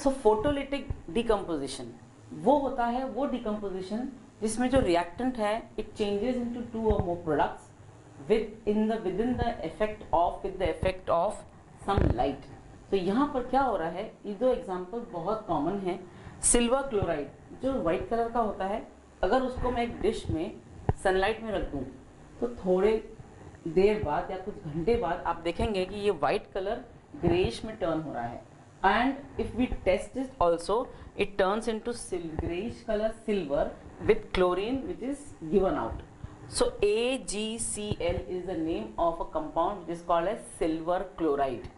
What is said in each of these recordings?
सो photolytic decomposition वो होता है वो डिकम्पोजिशन जिसमें जो रिएक्टेंट है इट चेंजेस इनटू 2 और more products with the effect of some light. तो यहाँ पर क्या हो रहा है, ये दो एग्जांपल बहुत कॉमन है। सिल्वर क्लोराइड जो वाइट कलर का होता है, अगर उसको मैं एक डिश में सनलाइट में रख दूँ तो थोड़े देर बाद या कुछ घंटे बाद आप देखेंगे कि ये वाइट कलर ग्रेइश में टर्न हो रहा है। And if we test this also it turns into grayish color silver with chlorine which is given out. So AgCl is the name of a compound which is called as silver chloride.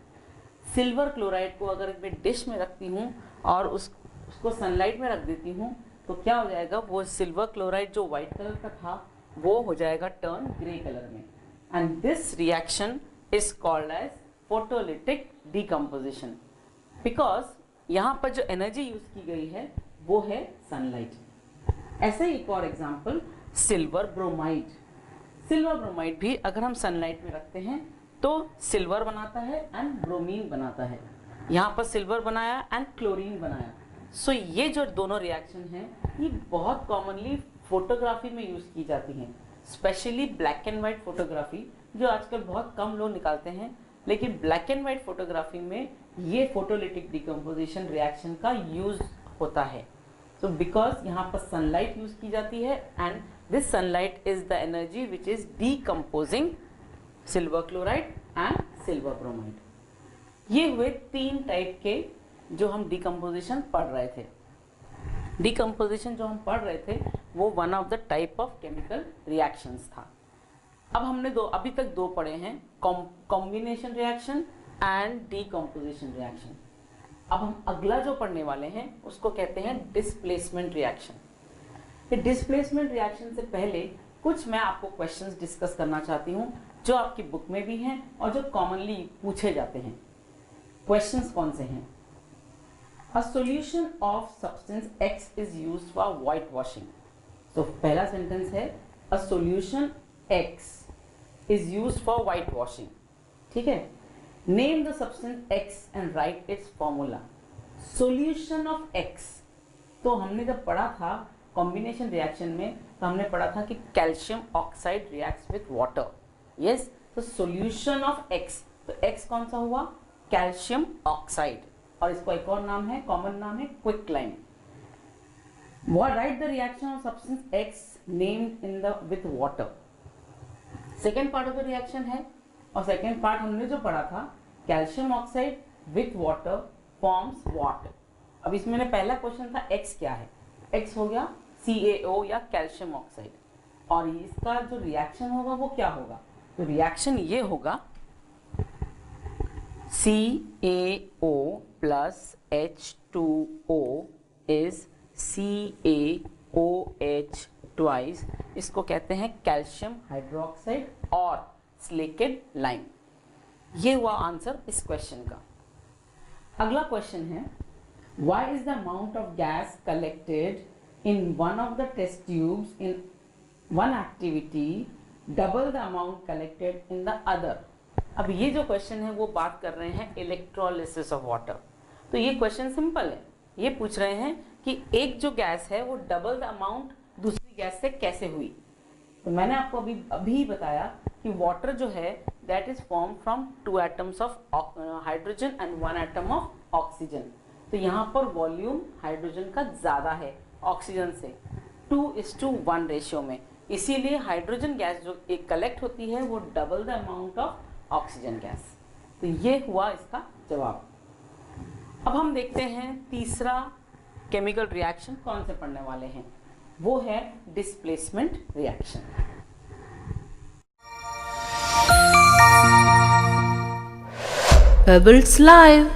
Silver chloride को अगर मैं dish में रखती हूँ और उसको sunlight में रख देती हूँ तो क्या हो जाएगा, वो सिल्वर क्लोराइड जो वाइट कलर का था वो हो जाएगा टर्न ग्रे कलर में। And this reaction is called as photolytic decomposition because यहाँ पर जो एनर्जी यूज की गई है वो है सनलाइट। ऐसे ही एक और example silver bromide. Silver bromide भी अगर हम सनलाइट में रखते हैं तो सिल्वर बनाता है एंड ब्रोमीन बनाता है। यहाँ पर सिल्वर बनाया एंड क्लोरीन बनाया। सो ये जो दोनों रिएक्शन हैं ये बहुत कॉमनली फोटोग्राफी में यूज की जाती हैं, specially black and white photography जो आजकल बहुत कम लोग निकालते हैं, लेकिन ब्लैक एंड वाइट फोटोग्राफी में ये फोटोलिटिक डिकम्पोजिशन रिएक्शन का यूज होता है। तो बिकॉज यहाँ पर सनलाइट यूज की जाती है and this sunlight is the energy which is decomposing silver chloride and silver bromide. ये हुए 3 टाइप के जो हम डिकम्पोजिशन पढ़ रहे थे। डिकम्पोजिशन जो हम पढ़ रहे थे वो one of the type of chemical reactions था। अब हमने अभी तक 2 पढ़े हैं, combination reaction and decomposition reaction. अब हम अगला जो पढ़ने वाले हैं उसको कहते हैं डिस्प्लेसमेंट रिएक्शन। ये डिस्प्लेसमेंट रिएक्शन से पहले कुछ मैं आपको क्वेश्चंस डिस्कस करना चाहती हूँ जो आपकी बुक में भी हैं और जो कॉमनली पूछे जाते हैं। क्वेश्चंस कौन से हैं? A solution of substance X is used for white washing. तो पहला सेंटेंस है a solution X is used for whitewashing। ठीक है, name the substance X and write its formula। Solution of X, तो हमने जब पढ़ा था कॉम्बिनेशन रिएक्शन में तो हमने पढ़ा था कि calcium oxide reacts with water. Yes, तो सॉल्यूशन ऑफ X, तो X कौन सा हुआ? कैल्शियम ऑक्साइड, और इसको एक और नाम है, कॉमन नाम है quicklime. Write the reaction of substance X named in the with water. Second part of the reaction है, और सेकेंड पार्ट हमने जो पढ़ा था calcium oxide with water forms what. अब इसमें पहला क्वेश्चन था X क्या है, X हो गया CaO या कैल्शियम ऑक्साइड, और इसका जो रिएक्शन होगा वो क्या होगा? तो रिएक्शन ये होगा CaO plus H2O is CaOH twice. इसको कहते हैं कैल्शियम हाइड्रोक्साइड और सिलिकेट लाइम। ये हुआ आंसर इस क्वेश्चन का। अगला क्वेश्चन है why is the amount of gas collected in one of the test tubes in one activity double the amount collected in the other. अब ये जो क्वेश्चन है वो बात कर रहे हैं इलेक्ट्रोलिसिस ऑफ वाटर। तो ये क्वेश्चन सिंपल है, ये पूछ रहे हैं कि एक जो गैस है वो डबल द अमाउंट दूसरी गैस से कैसे हुई। तो मैंने आपको अभी बताया कि वाटर जो है that is form from 2 atoms of hydrogen and 1 atom of oxygen. तो यहाँ पर वॉल्यूम हाइड्रोजन का ज्यादा है ऑक्सीजन से, 2:1 रेशियो में, इसीलिए हाइड्रोजन गैस जो एक कलेक्ट होती है वो double the amount of oxygen gas. तो ये हुआ इसका जवाब। अब हम देखते हैं तीसरा केमिकल रिएक्शन कौन से पढ़ने वाले हैं, वो है डिस्प्लेसमेंट रिएक्शन। Pebbles Live